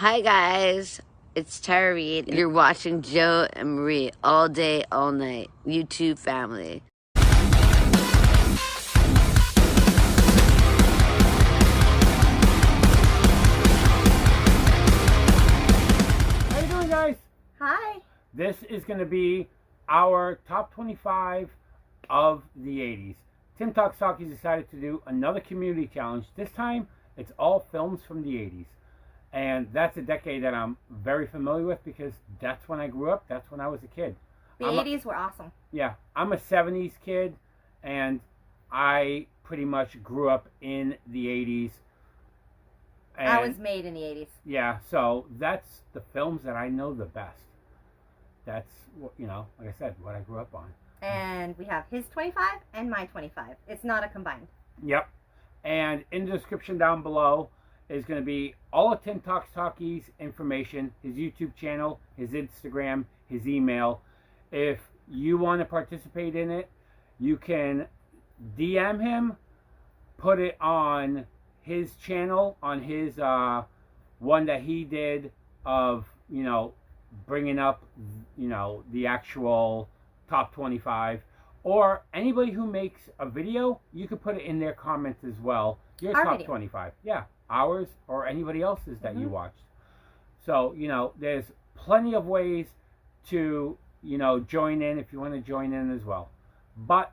Hi guys, it's Tara Reid. You're watching Joe and Marie all day, all night. YouTube family. How you doing, guys? Hi. This is going to be our top 25 of the 80s. Tim Talkstalkies decided to do another community challenge. This time, it's all films from the 80s. And that's a decade that I'm very familiar with because that's when I grew up. That's when I was a kid. The 80s were awesome. Yeah, I'm a 70s kid, and I pretty much grew up in the 80s. And I was made in the 80s. yeah, so that's the films that I know the best. That's, like I said, what I grew up on. And we have his 25 and my 25. It's not a combined. Yep. And in the description down below is going to be all of Tim Talks Talkies information, his YouTube channel, his Instagram, his email. If you want to participate in it, you can DM him, put it on his channel, on his one that he did of, bringing up, the actual top 25. Or anybody who makes a video, you could put it in their comments as well. Your Our top video. 25. Yeah, ours or anybody else's that you watched. So, there's plenty of ways to, join in if you want to join in as well. But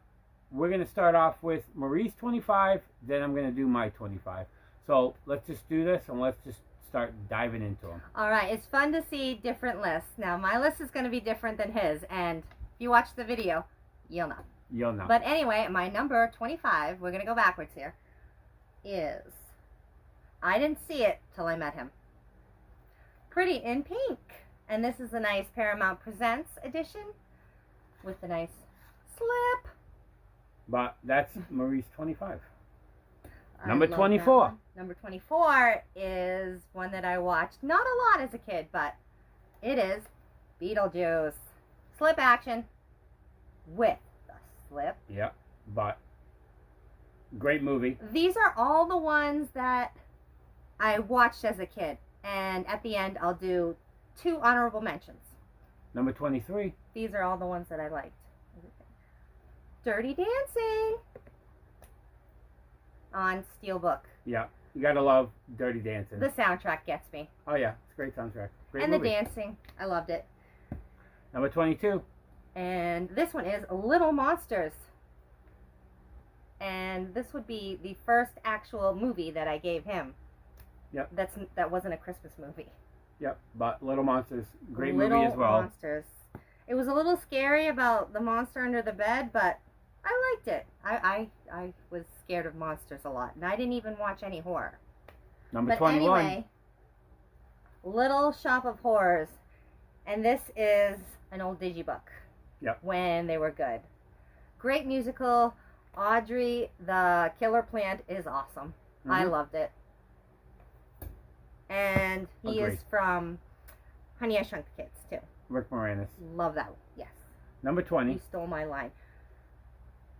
we're going to start off with Marie's 25, then I'm going to do my 25. So let's just do this and let's just start diving into them. All right. It's fun to see different lists. Now, my list is going to be different than his. And if you watch the video, you'll know. You'll know. But anyway, my number 25, we're going to go backwards here, is, I didn't see it till I met him, Pretty in Pink. And this is a nice Paramount Presents edition with a nice slip. But that's Marie's 25. I Number love 24. that one. Number 24 is one that I watched not a lot as a kid, but it is Beetlejuice. Slip action with the slip. Yep. But great movie. These are all the ones that I watched as a kid. And at the end, I'll do 2 honorable mentions. Number 23. These are all the ones that I liked. Dirty Dancing on Steelbook. Yeah. You gotta love Dirty Dancing. The soundtrack gets me. Oh yeah, it's a great soundtrack. Great And movie. the dancing. I loved it. Number 22. And this one is Little Monsters. And this would be the first actual movie that I gave him. Yep. That wasn't a Christmas movie. Yep. But Little Monsters, great Little movie as well. Monsters. It was a little scary about the monster under the bed, but I liked it. I was scared of monsters a lot, and I didn't even watch any horror. Number But 21. anyway, Little Shop of Horrors. And this is an old digibook. Yep. When they were good. Great musical. Audrey, the killer plant, is awesome. I loved it. And he Agreed. is from Honey, I Shrunk the Kids, too. Rick Moranis. Love that one. Yes. Number 20. You stole my line.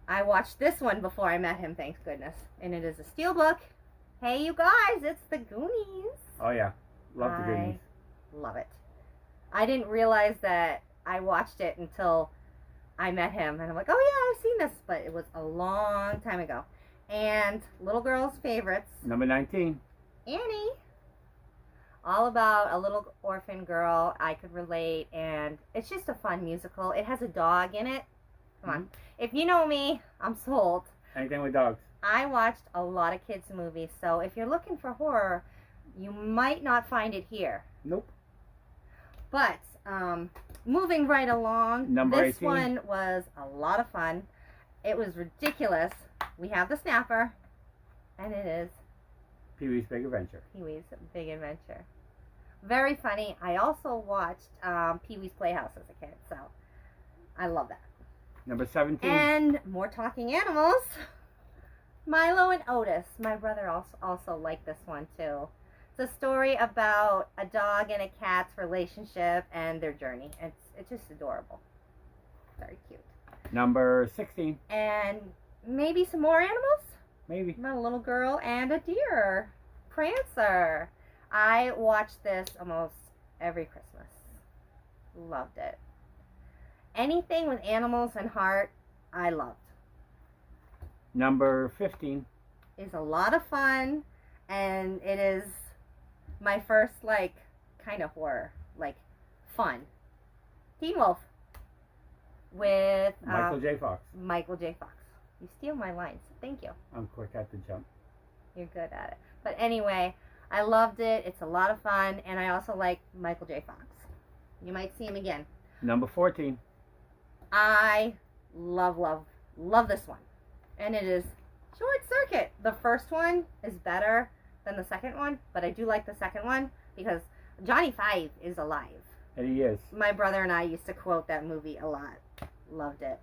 I watched this one before I met him, thank goodness. And it is a steelbook. Hey, you guys, it's the Goonies. Oh yeah. Love the Goonies. Love it. I didn't realize that I watched it until I met him. And I'm like, oh yeah, I've seen this. But it was a long time ago. And little girl's favorites. Number 19. Annie. All about a little orphan girl. I could relate. And it's just a fun musical. It has a dog in it. Come on. If you know me, I'm sold. Anything with dogs. I watched a lot of kids' movies. So if you're looking for horror, you might not find it here. Nope. But moving right along, Number this 18. one was a lot of fun. It was ridiculous. We have the snapper, and it is Pee-wee's Big Adventure. Pee-wee's Big Adventure. Very funny. I also watched Pee-wee's Playhouse as a kid, so I love that. Number 17. And more talking animals. Milo and Otis. My brother also liked this one too. It's a story about a dog and a cat's relationship and their journey. It's just adorable. Very cute. Number 16. And maybe some more animals? Maybe. About a little girl and a deer. Prancer. I watched this almost every Christmas. Loved it. Anything with animals and heart, I loved. Number 15. Is a lot of fun, and it is my first, like, kind of horror, like, fun. Teen Wolf. With Michael J. Fox. Michael J. Fox. You steal my lines. Thank you. I'm quick at the jump. You're good at it. But anyway, I loved it. It's a lot of fun, and I also like Michael J. Fox. You might see him again. Number 14. I love this one. And it is Short Circuit. The first one is better than the second one, but I do like the second one because Johnny Five is alive. And he is. My brother and I used to quote that movie a lot. Loved it.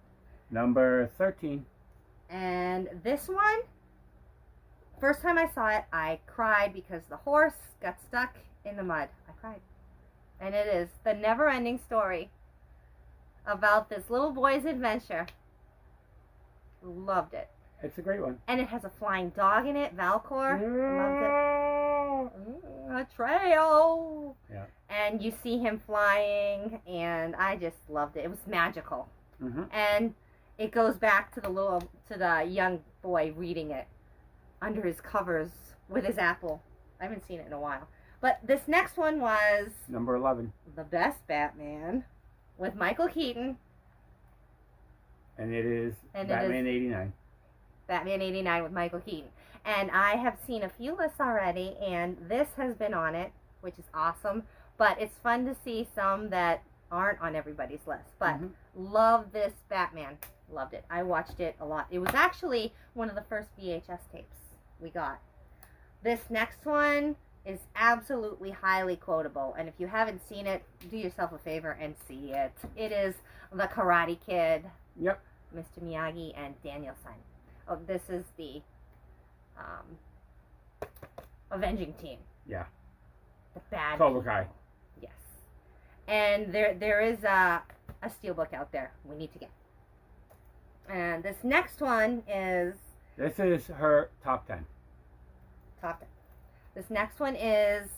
Number 13. And this one, first time I saw it, I cried because the horse got stuck in the mud. I cried. And it is the never-ending story about this little boy's adventure. Loved it. It's a great one. And it has a flying dog in it, Valcor. Loved it. A trail. Yeah. And you see him flying, and I just loved it. It was magical. Mm-hmm. And it goes back to the young boy reading it under his covers with his apple. I haven't seen it in a while. But this next one was Number 11. The Best Batman with Michael Keaton. And it is Batman 89. Batman 89 with Michael Keaton. And I have seen a few lists already, and this has been on it, which is awesome. But it's fun to see some that aren't on everybody's list. But love this Batman. Loved it. I watched it a lot. It was actually one of the first VHS tapes we got. This next one is absolutely highly quotable. And if you haven't seen it, do yourself a favor and see it. It is The Karate Kid. Yep. Mr. Miyagi and Daniel-san. Oh, this is the Avenging Team. Yeah. The bad Cobra Kai. Yes. And there is a steelbook out there we need to get. And this next one is... This is her top 10. Top 10. This next one is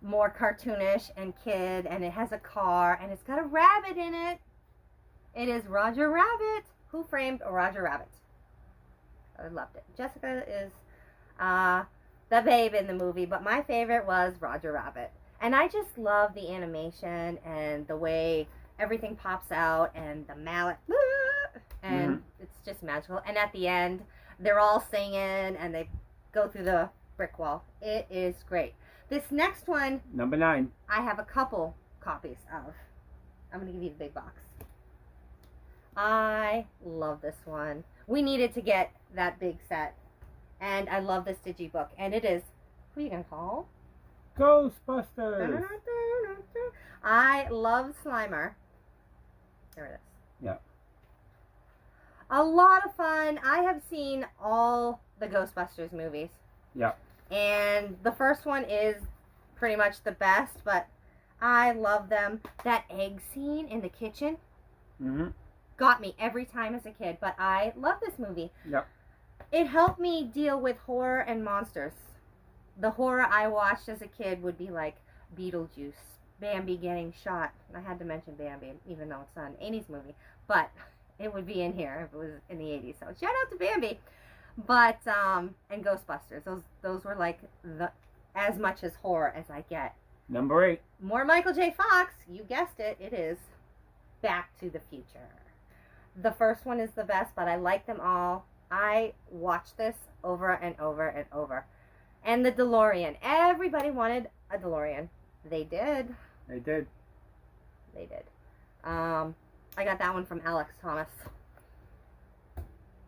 more cartoonish and kid, and it has a car, and it's got a rabbit in it. It is Roger Rabbit. Who Framed Roger Rabbit? I loved it. Jessica is the babe in the movie, but my favorite was Roger Rabbit. And I just love the animation and the way everything pops out and the mallet. And it's just magical. And at the end, they're all singing and they go through the brick wall. It is great. This next one, Number 9. I have a couple copies of. I'm going to give you the big box. I love this one. We needed to get that big set. And I love this digibook. And it is, who are you going to call? Ghostbusters. I love Slimer. There it is. Yeah. A lot of fun. I have seen all the Ghostbusters movies. Yeah. And the first one is pretty much the best, but I love them. That egg scene in the kitchen got me every time as a kid, but I love this movie. Yep. It helped me deal with horror and monsters. The horror I watched as a kid would be like Beetlejuice, Bambi getting shot. I had to mention Bambi, even though it's not an 80's movie, but it would be in here if it was in the 80's. So shout out to Bambi. But and Ghostbusters. Those were like as much as horror as I get. Number 8. More Michael J. Fox. You guessed it. It is Back to the Future. The first one is the best, but I like them all. I watched this over and over and over. And the DeLorean. Everybody wanted a DeLorean. They did. They did. They did. I got that one from Alex Thomas.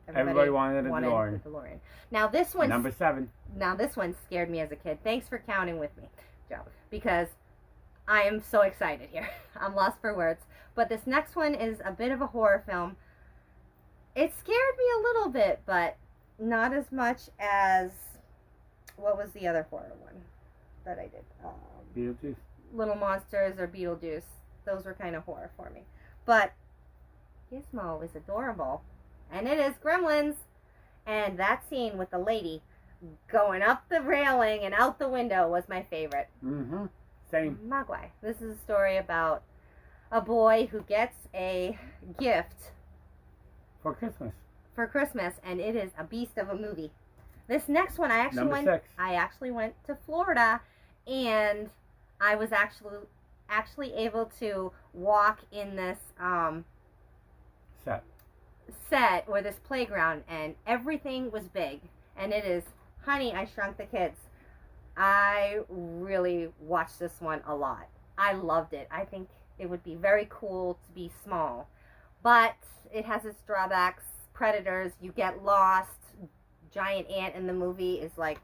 Everybody wanted a DeLorean. Now this one. Number 7. Now this one scared me as a kid. Thanks for counting with me, Joe, because I am so excited here. I'm lost for words. But this next one is a bit of a horror film. It scared me a little bit, but not as much as, what was the other horror one that I did? Beetlejuice. Little Monsters or Beetlejuice. Those were kind of horror for me. But Gizmo is adorable. And it is Gremlins. And that scene with the lady going up the railing and out the window was my favorite. Mm-hmm. Same. Mogwai. This is a story about a boy who gets a gift For Christmas. for Christmas, and it is a beast of a movie. This next one, I actually went to Florida, and I was actually able to walk in this set or this playground, and everything was big, and it is Honey, I Shrunk the Kids. I really watched this one a lot. I loved it. I think it would be very cool to be small, but it has its drawbacks. Predators, you get lost. Giant ant in the movie is like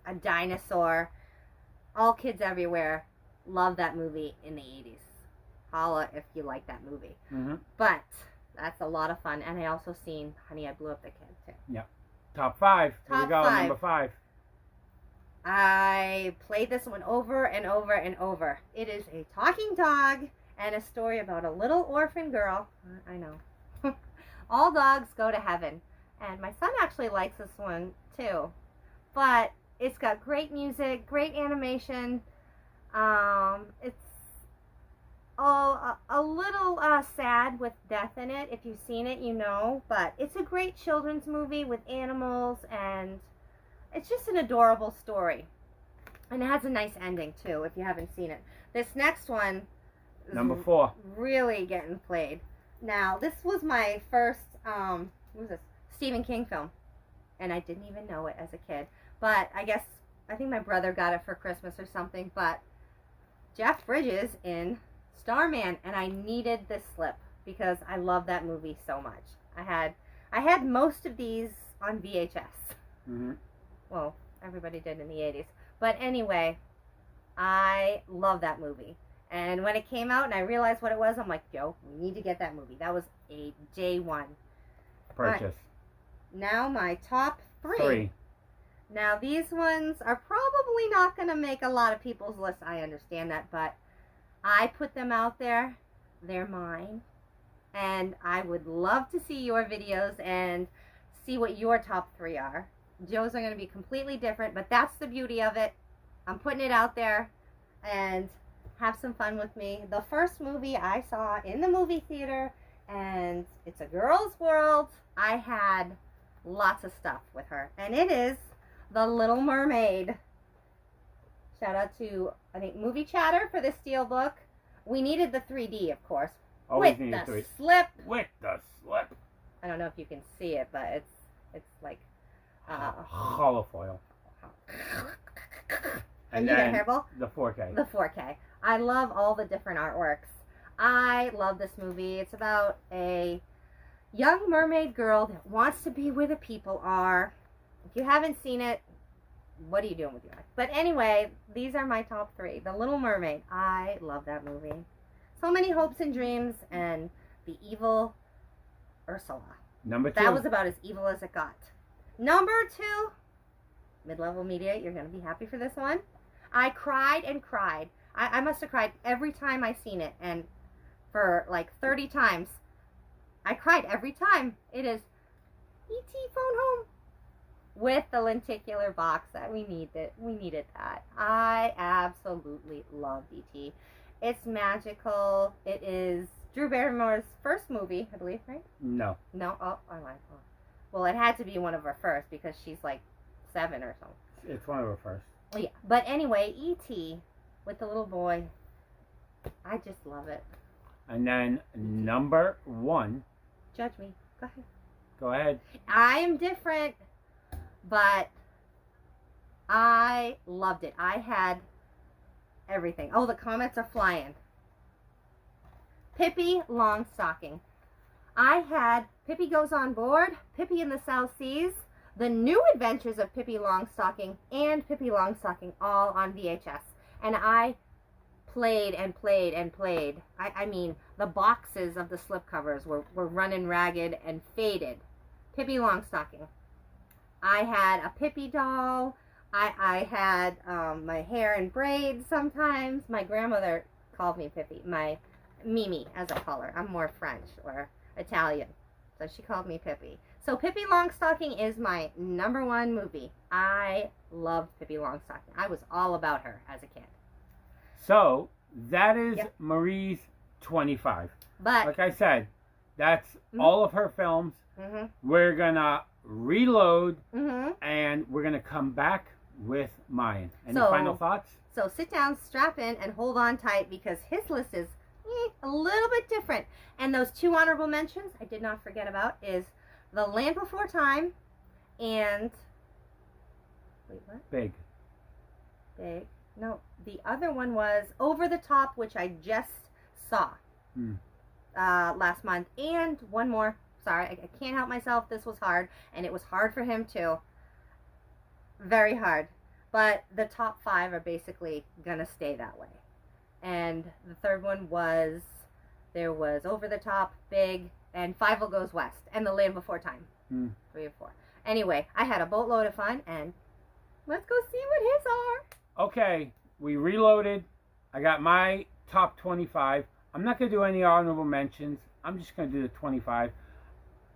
a dinosaur. All kids everywhere love that movie in the 80s. Holla if you like that movie. Mm-hmm. But that's a lot of fun. And I also seen Honey, I Blew Up the Kid too. Yeah. Top 5. Here we go. Number 5. I played this one over and over and over. It is a talking dog and a story about a little orphan girl. I know. All dogs go to heaven. And my son actually likes this one too. But it's got great music, great animation. It's a little sad with death in it. If you've seen it, you know. But it's a great children's movie with animals, and it's just an adorable story. And it has a nice ending too, if you haven't seen it. This next one is Number 4. really getting played. Now, this was my first, what was this? Stephen King film. And I didn't even know it as a kid. But I think my brother got it for Christmas or something. But Jeff Bridges in Starman, and I needed this slip because I love that movie so much. I had most of these on VHS. Mm-hmm. Well, everybody did in the 80s. But anyway, I love that movie. And when it came out and I realized what it was, I'm like, yo, we need to get that movie. That was a day one Purchase. Now my top 3. Now these ones are probably not going to make a lot of people's lists. I understand that, but I put them out there. They're mine. And I would love to see your videos and see what your top 3 are. Joe's are going to be completely different, but that's the beauty of it. I'm putting it out there, and have some fun with me. The first movie I saw in the movie theater, and it's a girl's world. I had lots of stuff with her, and it is The Little Mermaid. Shout out to, I think, Movie Chatter for the Steelbook. We needed the 3D, of course. Always with needed the 3D. slip. With the slip. I don't know if you can see it, but it's like hollow foil. And you got a then hairball? the 4K. The 4K. I love all the different artworks. I love this movie. It's about a young mermaid girl that wants to be where the people are. If you haven't seen it, what are you doing with your life? But anyway, these are my top 3. The Little Mermaid. I love that movie. So many hopes and dreams, and the evil Ursula. Number 2. That was about as evil as it got. Number 2, mid-level media. You're going to be happy for this one. I cried and cried. I must have cried every time I seen it, and for like 30 times. I cried every time. It is E.T. Phone Home with the lenticular box that we needed. We needed that. I absolutely loved E.T. It's magical. It is Drew Barrymore's first movie, I believe, right? No. No? Oh, I lied. Oh. Well, it had to be one of her first because she's like 7 or something. It's one of her first. Yeah. But anyway, E.T. with the little boy. I just love it. And then number 1. Judge me. Go ahead. Go ahead. I am different, but I loved it. I had everything. Oh, the comments are flying. Pippi Longstocking. I had Pippi Goes on Board, Pippi in the South Seas, The New Adventures of Pippi Longstocking, and Pippi Longstocking all on VHS. And I played and played and played. I mean, the boxes of the slipcovers were running ragged and faded. Pippi Longstocking. I had a Pippi doll. I had my hair in braids sometimes. My grandmother called me Pippi. My Mimi, as I call her. I'm more French or Italian. So she called me Pippi. So Pippi Longstocking is my #1 movie. I loved Pippi Longstocking. I was all about her as a kid. So that is Yep. Marie's 25. But Like I said, that's all of her films. We're gonna reload and we're gonna come back with mine. Any final thoughts? So sit down, strap in, and hold on tight because his list is a little bit different. And those 2 honorable mentions I did not forget about is The Land Before Time and wait, what? Big. No, the other one was Over the Top, which I just saw last month, and one more. Sorry, I can't help myself. This was hard, and it was hard for him too. Very hard. But the top 5 are basically gonna stay that way. And the third one was, there was Over the Top, Big, and Five Will Goes West, and The Land Before Time. 3 or 4. Anyway, I had a boatload of fun, and let's go see what his are. Okay, we reloaded. I got my top 25. I'm not going to do any honorable mentions. I'm just going to do the 25.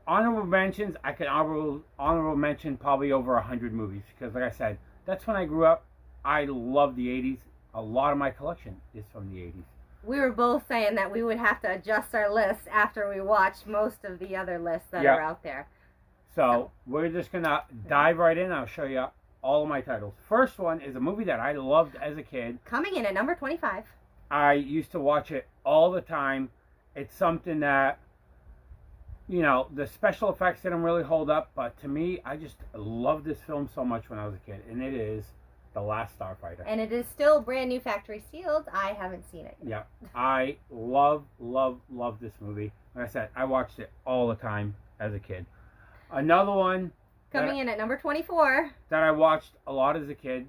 Honorable mentions, I could honorable mention probably over 100 movies. Because like I said, that's when I grew up. I love the 80s. A lot of my collection is from the 80s. We were both saying that we would have to adjust our lists after we watched most of the other lists that are out there. So we're just going to dive right in. I'll show you all of my titles. First one is a movie that I loved as a kid. Coming in at number 25. I used to watch it all the time. It's something that, you know, the special effects didn't really hold up, but to me, I just loved this film so much when I was a kid, and it is The Last Starfighter. And it is still brand new factory sealed. I haven't seen it yet. Yeah, I love this movie. Like I said, I watched it all the time as a kid. Another one coming in at number 24 that I watched a lot as a kid.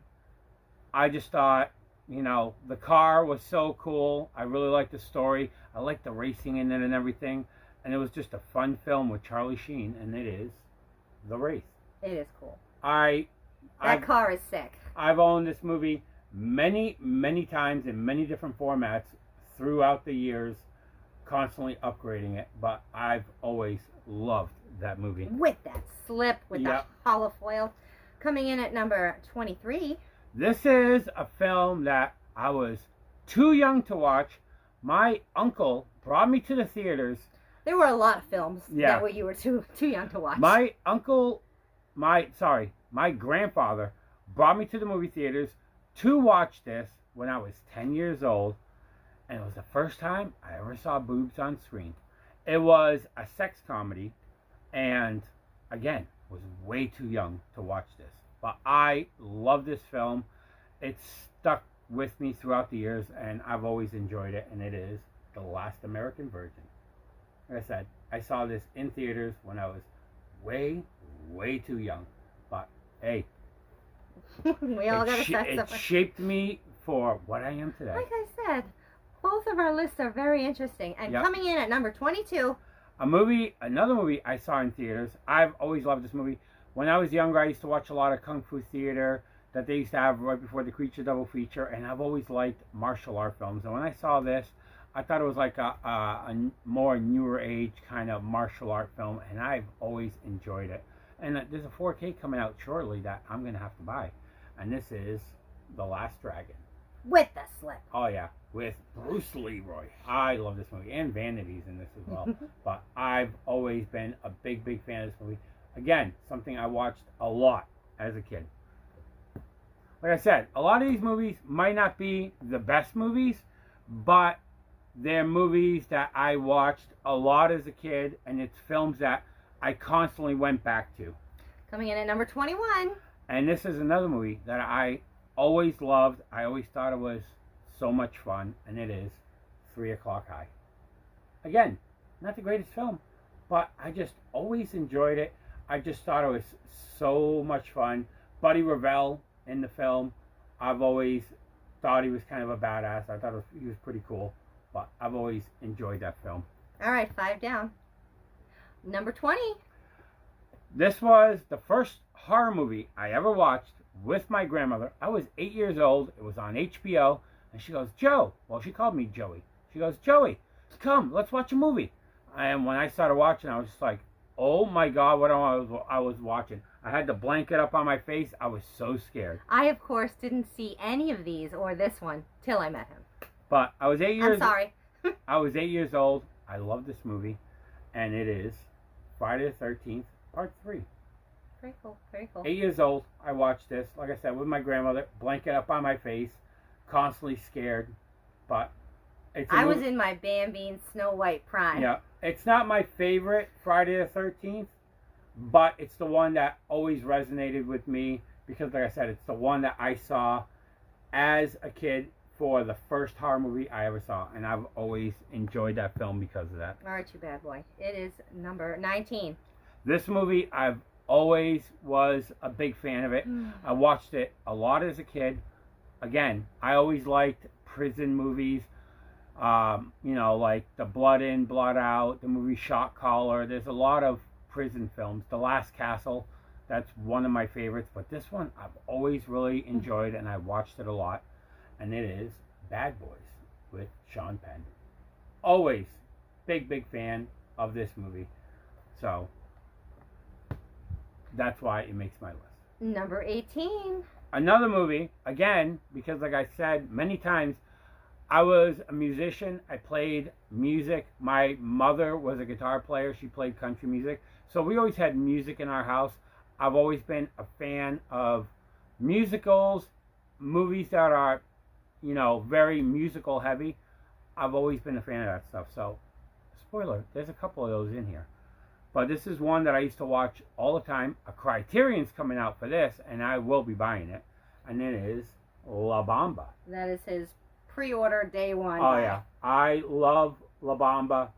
I just thought, you know, the car was so cool. I really liked the story. I liked the racing in it and everything. And it was just a fun film with Charlie Sheen, and it is The Race. It is cool. That car is sick. I've owned this movie many times in many different formats throughout the years, constantly upgrading it. But I've always loved that movie. With that slip, with the hollow foil. Coming in at number 23. This is a film that I was too young to watch. My uncle brought me to the theaters. There were a lot of films that you were too young to watch. My grandfather brought me to the movie theaters to watch this when I was 10 years old. And it was the first time I ever saw boobs on screen. It was a sex comedy. And again, was way too young to watch this. But I love this film. It's stuck with me throughout the years, and I've always enjoyed it, and it is The Last American Virgin. Like I said, I saw this in theaters when I was way too young. But hey, we all got to start it shaped me for what I am today. Like I said, both of our lists are very interesting. And coming in at number 22, another movie I saw in theaters. I've always loved this movie. When I was younger, I used to watch a lot of Kung Fu theater that they used to have right before the Creature double feature, and I've always liked martial art films. And when I saw this, I thought it was like a more newer age kind of martial art film, and I've always enjoyed it. And there's a 4K coming out shortly that I'm going to have to buy. And this is The Last Dragon. With the slip. Oh, yeah. With Bruce Leroy. I love this movie. And Vanity's in this as well. But I've always been a big fan of this movie. Again, something I watched a lot as a kid. Like I said, a lot of these movies might not be the best movies, but they're movies that I watched a lot as a kid, and it's films that I constantly went back to. Coming in at number 21. And this is another movie that I always loved. I always thought it was so much fun, and it is 3 O'Clock High. Again, not the greatest film, but I just always enjoyed it. I just thought it was so much fun. Buddy Revell in the film, I've always thought he was kind of a badass. I thought he was pretty cool, but I've always enjoyed that film. All right, 5 down. Number 20. This was the first horror movie I ever watched with my grandmother. I was 8 years old. It was on HBO, and she goes, Joe. Well, she called me Joey. She goes, Joey, come, let's watch a movie. And when I started watching, I was just like, Oh my God, what I was watching. I had the blanket up on my face. I was so scared. I, of course, didn't see any of these or this one till I met him. But I was 8 years. I'm sorry. I was 8 years old. I love this movie, and it is Friday the 13th, Part 3. Very cool. Very cool. 8 years old. I watched this, like I said, with my grandmother. Blanket up on my face, constantly scared. But I was in my Bambi and Snow White prime. Yeah, it's not my favorite Friday the 13th, but it's the one that always resonated with me because, like I said, it's the one that I saw as a kid for the first horror movie I ever saw, and I've always enjoyed that film because of that. All right, you bad boy. It is number 19. This movie, I've always was a big fan of it. I watched it a lot as a kid. Again, I always liked prison movies. You know, like the Blood In, Blood Out, the movie Shot Caller. There's a lot of prison films. The Last Castle, that's one of my favorites. But this one I've always really enjoyed, and I watched it a lot. And it is Bad Boys with Sean Penn. Always big fan of this movie. So that's why it makes my list. Number 18. Another movie, again, because like I said many times, I was a musician. I played music. My mother was a guitar player. She played country music. So we always had music in our house. I've always been a fan of musicals, movies that are, you know, very musical heavy. I've always been a fan of that stuff. So, spoiler, there's a couple of those in here. But this is one that I used to watch all the time. A Criterion's coming out for this, and I will be buying it. And it is La Bamba. That is his pre-order day one. Oh, yeah. I love La Bamba.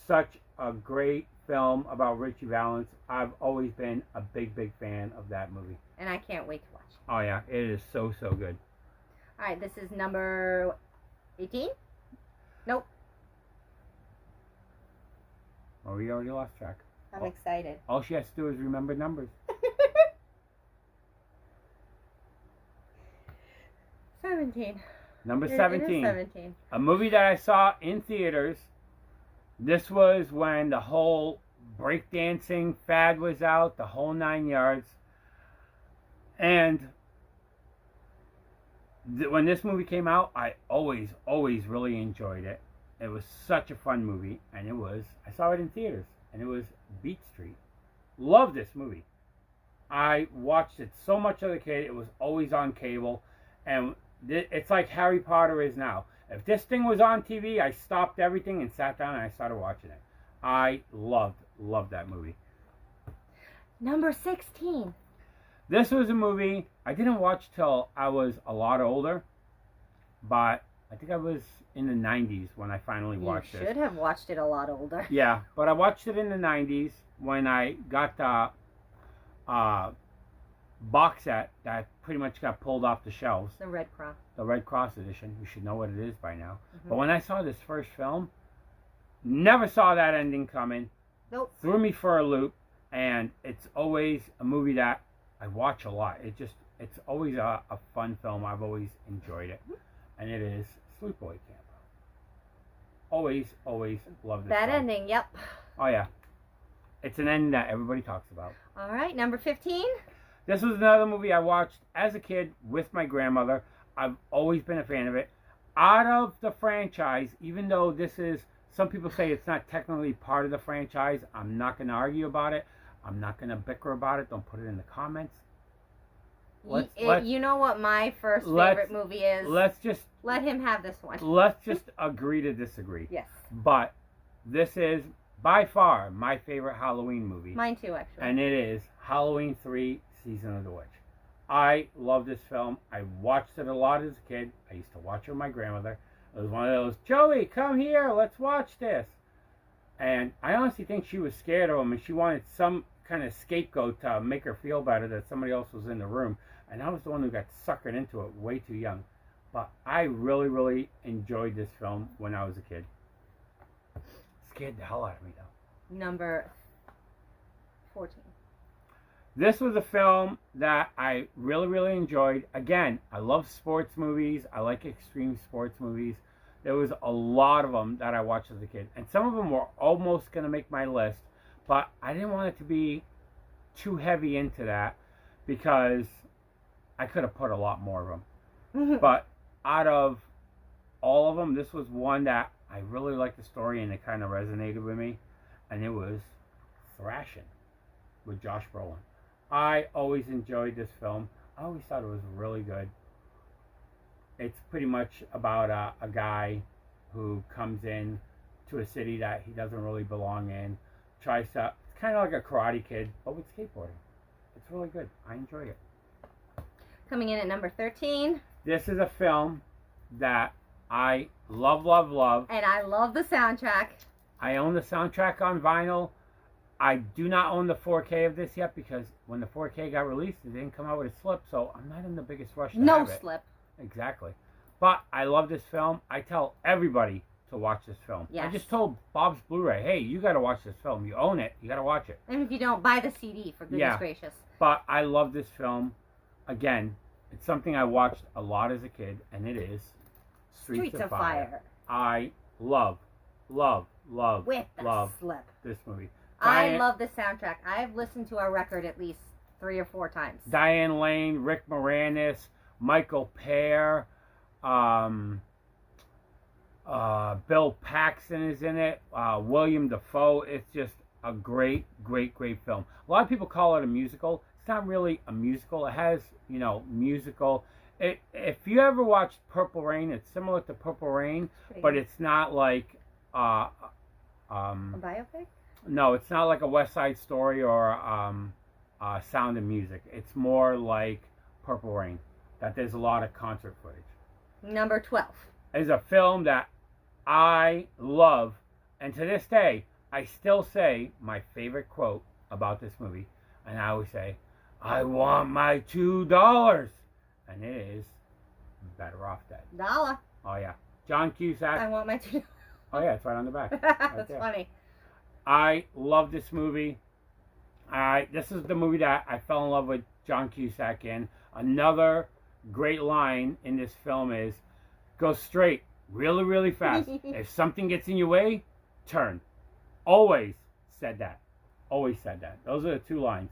Such a great film about Richie Valens. I've always been a big fan of that movie. And I can't wait to watch it. Oh, yeah. It is so good. All right, this is number 18? Nope. Oh, we already lost track. I'm excited. All she has to do is remember numbers. 17. Number It 17. is 17. A movie that I saw in theaters. This was when the whole breakdancing fad was out, the whole 9 yards. And when this movie came out, I always really enjoyed it. It was such a fun movie, and I saw it in theaters, and it was Beat Street. Love this movie. I watched it so much as a kid. It was always on cable, and it's like Harry Potter is now. If this thing was on TV, I stopped everything and sat down and I started watching it. I loved that movie. Number 16. This was a movie I didn't watch till I was a lot older, but I think I was in the 90s when I finally watched it. You should have watched it a lot older. Yeah, but I watched it in the 90s when I got the box set that pretty much got pulled off the shelves. The Red Cross. The Red Cross edition. You should know what it is by now. Mm-hmm. But when I saw this first film, never saw that ending coming. Nope. Threw me for a loop, and it's always a movie that I watch a lot. It's always a fun film. I've always enjoyed it. And it is Sleepaway Camp. Always love this That film. ending, yep. Oh, yeah. It's an ending that everybody talks about. All right, number 15. This was another movie I watched as a kid with my grandmother. I've always been a fan of it. Out of the franchise, even though this is, some people say it's not technically part of the franchise, I'm not going to argue about it. I'm not going to bicker about it. Don't put it in the comments. You know what my first favorite movie is? Let him have this one. Let's just agree to disagree. Yes. But this is by far my favorite Halloween movie. Mine too, actually. And it is Halloween 3, Season of the Witch. I love this film. I watched it a lot as a kid. I used to watch it with my grandmother. It was one of those, Joey, come here, let's watch this. And I honestly think she was scared of him, and she wanted some kind of scapegoat to make her feel better that somebody else was in the room. And I was the one who got suckered into it way too young. But I really enjoyed this film when I was a kid. Scared the hell out of me, though. Number 14. This was a film that I really enjoyed. Again, I love sports movies. I like extreme sports movies. There was a lot of them that I watched as a kid. And some of them were almost going to make my list. But I didn't want it to be too heavy into that because I could have put a lot more of them. But out of all of them, this was one that I really liked the story and it kind of resonated with me. And it was Thrashing with Josh Brolin. I always enjoyed this film. I always thought it was really good. It's pretty much about a guy who comes in to a city that he doesn't really belong in. Tries to, it's kind of like a Karate Kid, but with skateboarding. It's really good. I enjoyed it. Coming in at number 13. This is a film that I love, love, love. And I love the soundtrack. I own the soundtrack on vinyl. I do not own the 4K of this yet because when the 4K got released, it didn't come out with a slip, so I'm not in the biggest rush to have it. No slip. Exactly. But I love this film. I tell everybody to watch this film. Yes. I just told Bob's Blu-ray, hey, you got to watch this film. You own it. You got to watch it. And if you don't, buy the CD, for goodness gracious. But I love this film. Again, it's something I watched a lot as a kid, and it is Streets of Fire. I love, love, love, with the love slip. This movie. I love the soundtrack. I've listened to a record at least 3 or 4 times. Diane Lane, Rick Moranis, Michael Pear, Bill Paxton is in it, William Dafoe. It's just a great, great, great film. A lot of people call it a musical. It's not really a musical. It has, musical. If you ever watched Purple Rain, it's similar to Purple Rain, but it's not like a biopic? No, it's not like a West Side Story or Sound of Music. It's more like Purple Rain, that there's a lot of concert footage. Number 12 is a film that I love, and to this day, I still say my favorite quote about this movie, and I always say, I want my $2, and it is Better Off Dead. $1. Oh yeah, John Cusack. I want my $2. Oh yeah, it's right on the back. That's funny. I love this movie. This is the movie that I fell in love with John Cusack in. Another great line in this film is, go straight, really, really fast. If something gets in your way, turn. Always said that. Always said that. Those are the 2 lines.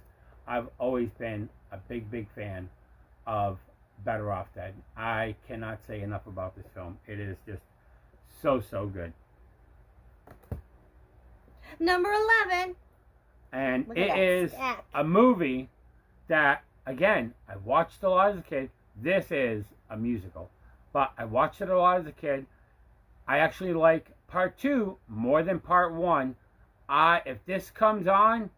I've always been a big, big fan of Better Off Dead. I cannot say enough about this film. It is just so, so good. Number 11. And it is a movie that, again, I watched a lot as a kid. This is a musical. But I watched it a lot as a kid. I actually like part 2 more than part 1. If this comes on,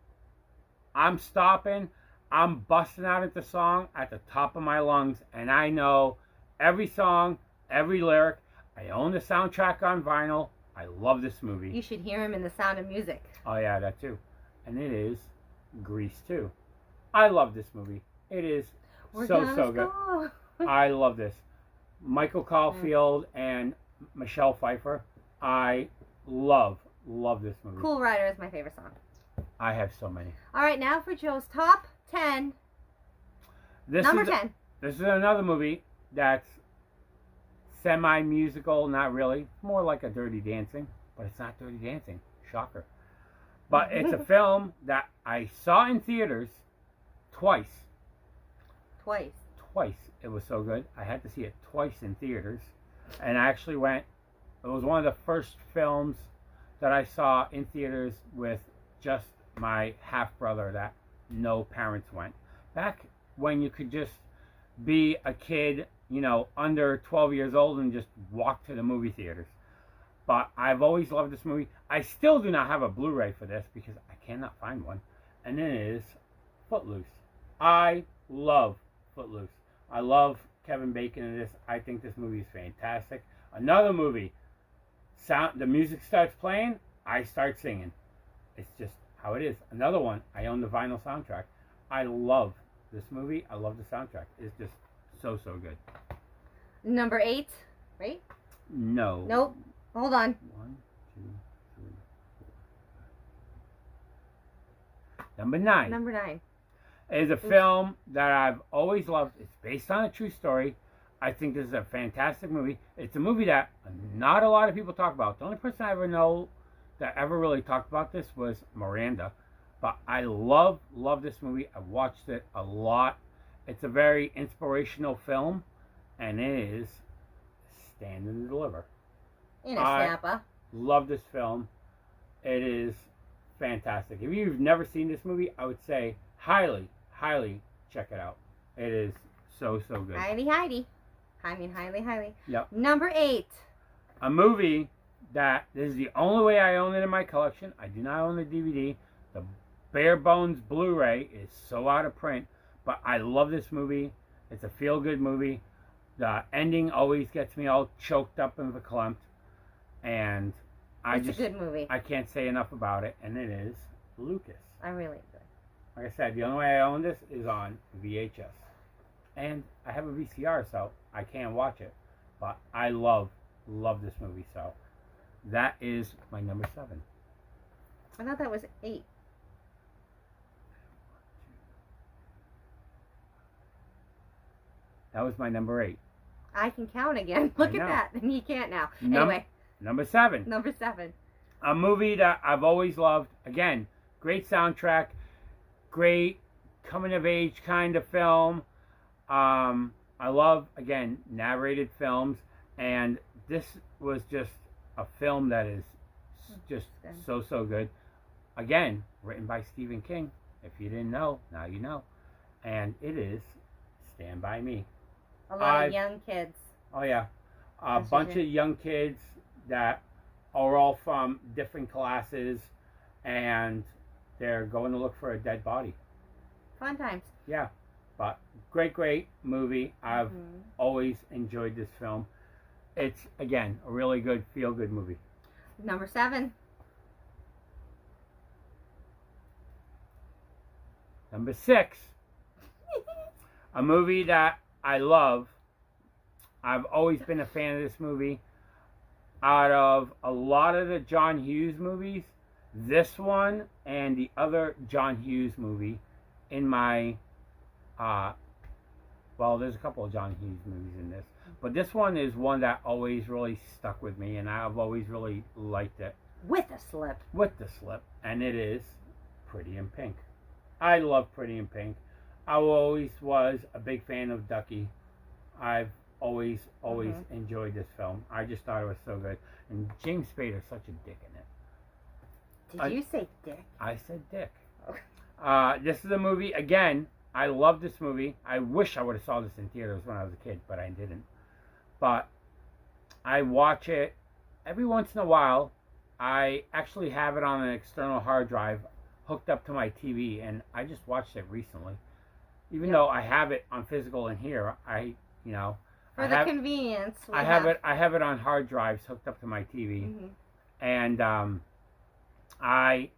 I'm stopping. I'm busting out into song at the top of my lungs. And I know every song, every lyric. I own the soundtrack on vinyl. I love this movie. You should hear him in The Sound of Music. Oh yeah, that too. And it is Grease 2. I love this movie. It is so good. I love this. Michael Caulfield and Michelle Pfeiffer. I love this movie. Cool Rider is my favorite song. I have so many. All right, now for Joe's top 10. Number 10. This is another movie that's semi-musical, not really. More like a Dirty Dancing, but it's not Dirty Dancing. Shocker. But it's a film that I saw in theaters twice. Twice. It was so good. I had to see it twice in theaters. And I actually went, it was one of the first films that I saw in theaters with just my half-brother that no parents went. Back when you could just be a kid, under 12 years old and just walk to the movie theaters. But I've always loved this movie. I still do not have a Blu-ray for this because I cannot find one. And then it is Footloose. I love Footloose. I love Kevin Bacon in this. I think this movie is fantastic. Another movie. The music starts playing, I start singing. It's just how it is. Another one, I own the vinyl soundtrack. I love this movie. I love the soundtrack. It's just so, so good. Number 8, right? No. Nope. Hold on. 1, 2, 3, 4. Number 9. Number 9. Is a film that I've always loved. It's based on a true story. I think this is a fantastic movie. It's a movie that not a lot of people talk about. The only person I ever know that ever really talked about this was Miranda. But I love this movie. I've watched it a lot. It's a very inspirational film, and it is Stand and Deliver. In a snapper. Love this film. It is fantastic. If you've never seen this movie, I would say highly check it out. It is so good. Highly. I mean, highly. Yep. Number 8. A movie that this is the only way I own it in my collection. I do not own the DVD. The bare bones Blu-ray is so out of print, but I love this movie. It's a feel-good movie. The ending always gets me all choked up and verklempt, and it's a good movie. I can't say enough about it, and it is Lucas. I really do. Like I said, the only way I own this is on VHS, and I have a VCR, so I can't watch it. But I love this movie, so that is my number 7. I thought that was 8. That was my number 8. I can count again. Look at that. And you can't now. Anyway. Number 7. Number 7. A movie that I've always loved. Again, great soundtrack. Great coming-of-age kind of film. I love, again, narrated films. And this was just a film that is just so good. Again, written by Stephen King. If you didn't know, now you know. And it is Stand By Me. A lot of young kids. Oh, yeah. A bunch of young kids that are all from different classes, and they're going to look for a dead body. Fun times. Yeah. But great movie. I've always enjoyed this film. It's, again, a really good, feel-good movie. Number 7. Number 6. A movie that I love. I've always been a fan of this movie. Out of a lot of the John Hughes movies, this one and the other John Hughes movie in my, well, there's a couple of John Hughes movies in this, but this one is one that always really stuck with me, and I've always really liked it. With the slip. With the slip, and it is Pretty in Pink. I love Pretty in Pink. I always was a big fan of Ducky. I've always enjoyed this film. I just thought it was so good. And James Spader's such a dick in it. Did you say dick? I said dick. Okay. This is a movie, again, I love this movie. I wish I would have saw this in theaters when I was a kid, but I didn't. But I watch it every once in a while. I actually have it on an external hard drive hooked up to my TV, and I just watched it recently. Even though I have it on physical in here, for the convenience. I have it on hard drives hooked up to my TV, and I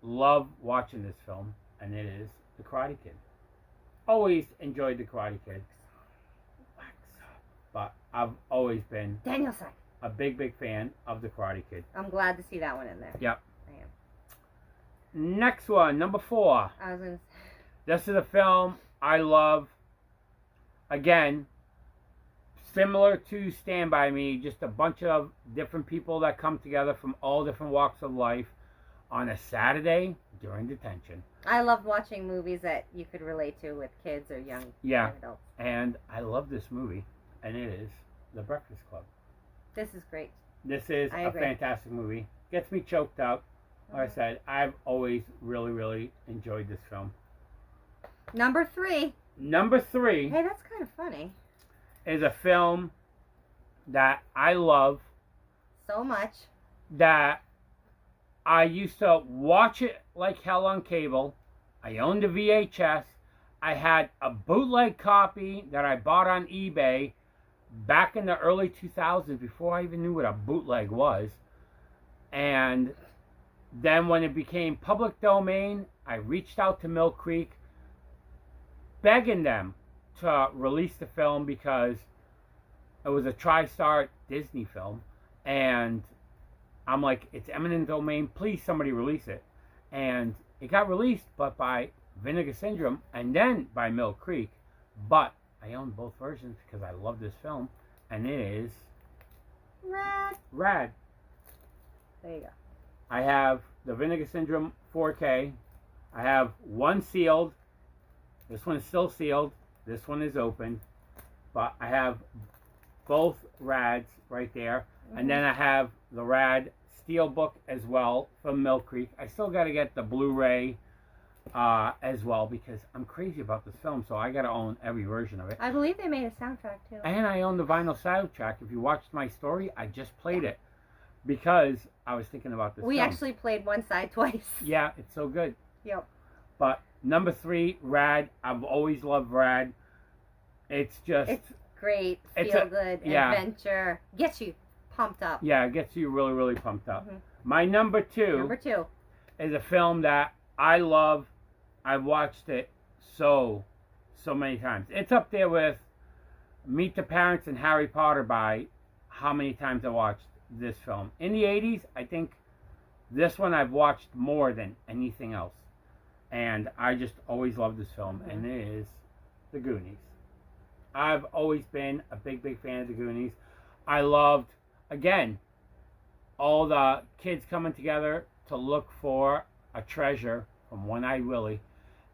love watching this film, and it is The Karate Kid. Always enjoyed The Karate Kid, but I've always been Danielson. A big fan of The Karate Kid. I'm glad to see that one in there. Yep. I am. Next one, number 4. I was gonna say. This is a film I love. Again, similar to Stand By Me, just a bunch of different people that come together from all different walks of life on a Saturday during detention. I love watching movies that you could relate to with kids or young adults. And I love this movie, and it is The Breakfast Club. This is great. This is a fantastic movie. Gets me choked up. Like I said, I've always really enjoyed this film. Number 3. Number 3. Hey, that's kind of funny. Is a film that I love so much that I used to watch it like hell on cable. I owned a VHS. I had a bootleg copy that I bought on eBay back in the early 2000s before I even knew what a bootleg was. And then when it became public domain, I reached out to Mill Creek begging them to release the film because it was a TriStar Disney film, and I'm like, it's eminent domain, please somebody release it. And it got released, but by Vinegar Syndrome and then by Mill Creek, but I own both versions because I love this film, and it is Rad. There you go. I have the Vinegar Syndrome 4K, I have one sealed. This one is still sealed. This one is open. But I have both rads right there. And then I have the rad steelbook as well from Mill Creek. I still got to get the Blu-ray as well because I'm crazy about this film, so I got to own every version of it. I believe they made a soundtrack too. And I own the vinyl soundtrack. If you watched my story, I just played it because I was thinking about this We film. actually played one side twice. Yeah, it's so good. Yep. But number 3, Rad. I've always loved Rad. It's just... It's great. It's Feel good. yeah. Adventure. Gets you pumped up. Yeah, it gets you really, really pumped up. My number 2... Number 2. is a film that I love. I've watched it so many times. It's up there with Meet the Parents and Harry Potter by how many times I watched this film. In the 80s, I think this one I've watched more than anything else. And I just always loved this film, and it is The Goonies. I've always been a big fan of The Goonies. I loved, again, all the kids coming together to look for a treasure from One-Eyed Willie.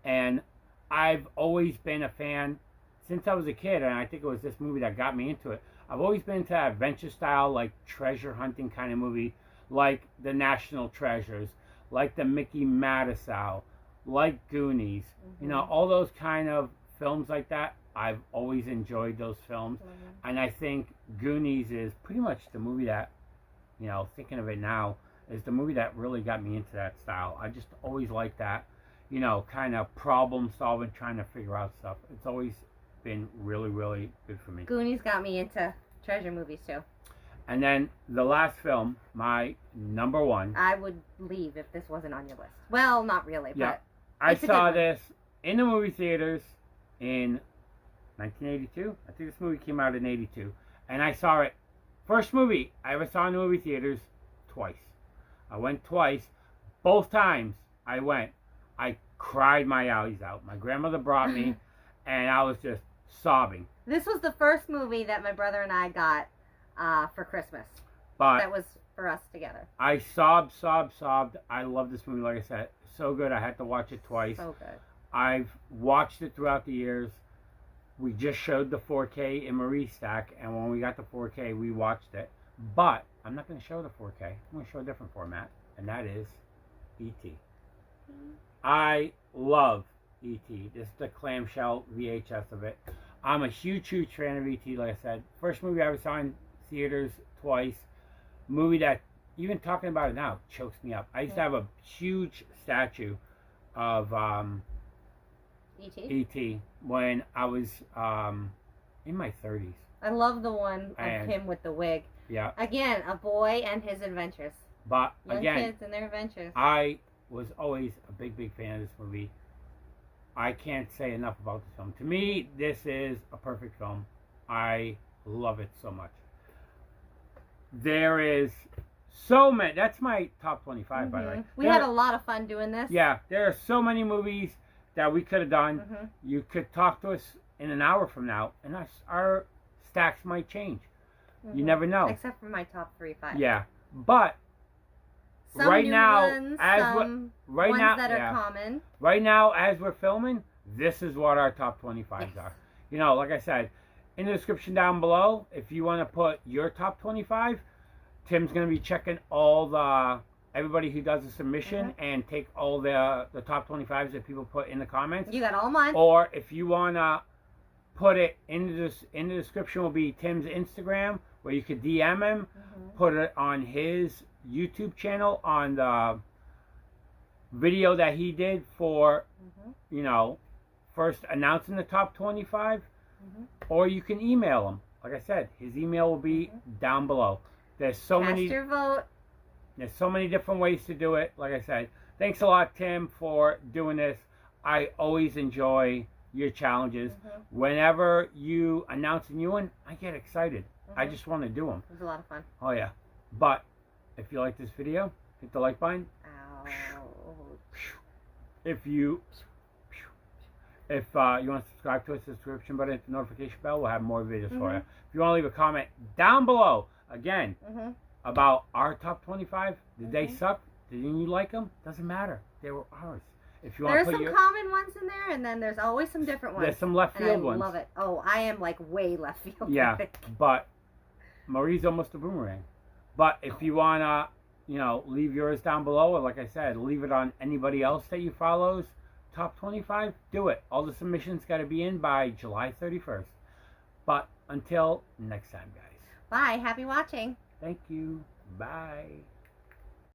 And I've always been a fan since I was a kid, and I think it was this movie that got me into it. I've always been into adventure style, like treasure hunting kind of movie, like The National Treasures, like the Mickey Madisau, like Goonies. You know, all those kind of films like that. I've always enjoyed those films. And I think Goonies is pretty much the movie that, you know, thinking of it now, is the movie that really got me into that style. I just always liked that, you know, kind of problem solving, trying to figure out stuff. It's always been really good for me. Goonies got me into treasure movies too. And then the last film, my number 1. I would leave if this wasn't on your list. Well, not really, Yeah. but I it's a good saw one. this in the movie theaters in 1982. I think this movie came out in 82. And I saw it, first movie I ever saw in the movie theaters, twice. I went twice. Both times I went, I cried my eyes out. My grandmother brought me, and I was just sobbing. This was the first movie that my brother and I got for Christmas. But That was for us together. I sobbed. I love this movie, like I said. So good, I had to watch it twice. So good. I've watched it throughout the years. We just showed the 4K in Marie's stack, and when we got the 4K, we watched it. But I'm not going to show the 4K. I'm going to show a different format, and that is E.T. I love E.T. This is the clamshell VHS of it. I'm a huge fan of E.T., like I said. First movie I ever saw in theaters twice. Movie that, even talking about it now, chokes me up. I used to have a huge statue of E.T.? E.T. when I was in my 30s. I love the one of And- him with the wig. Yeah. Again, a boy and his adventures. But Young again, kids and their adventures. I was always a big fan of this movie. I can't say enough about this film. To me, this is a perfect film. I love it so much. There is so many. That's my top 25, by the way. We had a lot of fun doing this. Yeah, there are so many movies that we could have done. You could talk to us in an hour from now, and our stacks might change. You never know. Except for my top 3-5. Yeah, but Some right new now, ones, as some right ones now, that are common. right now, as we're filming, this is what our top 25s are. You know, like I said, in the description down below, if you want to put your top 25, Tim's going to be checking all the everybody who does a submission and take all the top 25s that people put in the comments. You got all mine. Or if you want to put it in the description will be Tim's Instagram, where you could DM him, put it on his YouTube channel on the video that he did for, you know, first announcing the top 25, or you can email him. Like I said, his email will be down below. There's so Cast many. your vote. There's so many different ways to do it. Like I said, thanks a lot, Tim, for doing this. I always enjoy your challenges. Whenever you announce a new one, I get excited. I just want to do them. It was a lot of fun. Oh, yeah. But if you like this video, hit the like button. Ow. If you want to subscribe to us, the subscription button, hit the notification bell. We'll have more videos for you. If you want to leave a comment down below, again, about our top 25, did they suck? Didn't you like them? Doesn't matter. They were ours. If you want There's to put some common ones in there, and then there's always some different ones. there's some left and field I ones. love it. Oh, I am like way left field. Yeah, but Marie's almost a boomerang. But if you wanna, leave yours down below, or like I said, leave it on anybody else that you follows. Top 25, do it. All the submissions got to be in by July 31st. But until next time, guys. Bye. Happy watching. Thank you. Bye.